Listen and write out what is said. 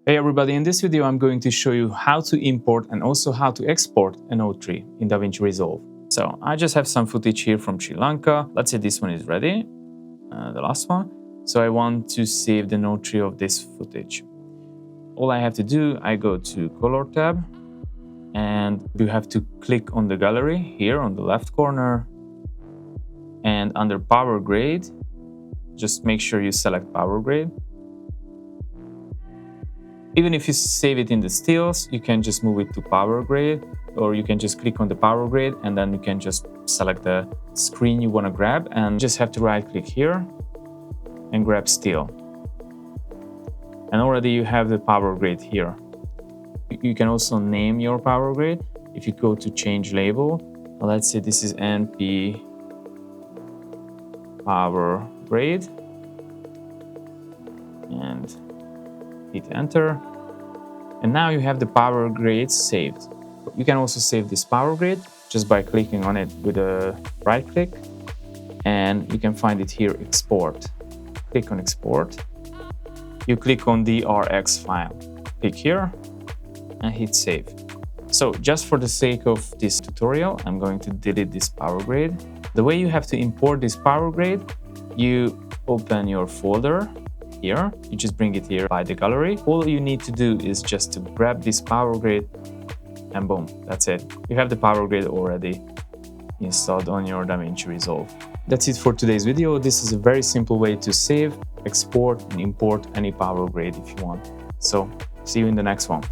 Hey everybody, in this video I'm going to show you how to import and also how to export a Note 3 in DaVinci Resolve. So I just have some footage here from Sri Lanka. Let's say this one is ready, the last one. So I want to save the Note 3 of this footage. All I have to do, I go to Color tab and you have to click on the gallery here on the left corner, and under Power Grade, just make sure you select Power Grade. Even if you save it in the stills, you can just move it to Power Grade, or you can just click on the Power Grade and then you can just select the screen you want to grab and just have to right click here and grab still. And already you have the Power Grade here. You can also name your Power Grade. If you go to change label, let's say this is NP Power Grade and hit enter, and now you have the Power Grade saved. You can also save this Power Grade just by clicking on it with a right click, and you can find it here, export. Click on export, you click on the RX file, click here and hit save. So just for the sake of this tutorial, I'm going to delete this Power Grade. The way you have to import this Power Grade, you open your folder here, you just bring it here by the gallery. All you need to do is just to grab this Power Grade and boom, that's it. You have the Power Grade already installed on your DaVinci Resolve. That's it for today's video. This is a very simple way to save, export and import any Power Grade if you want. So see you in the next one.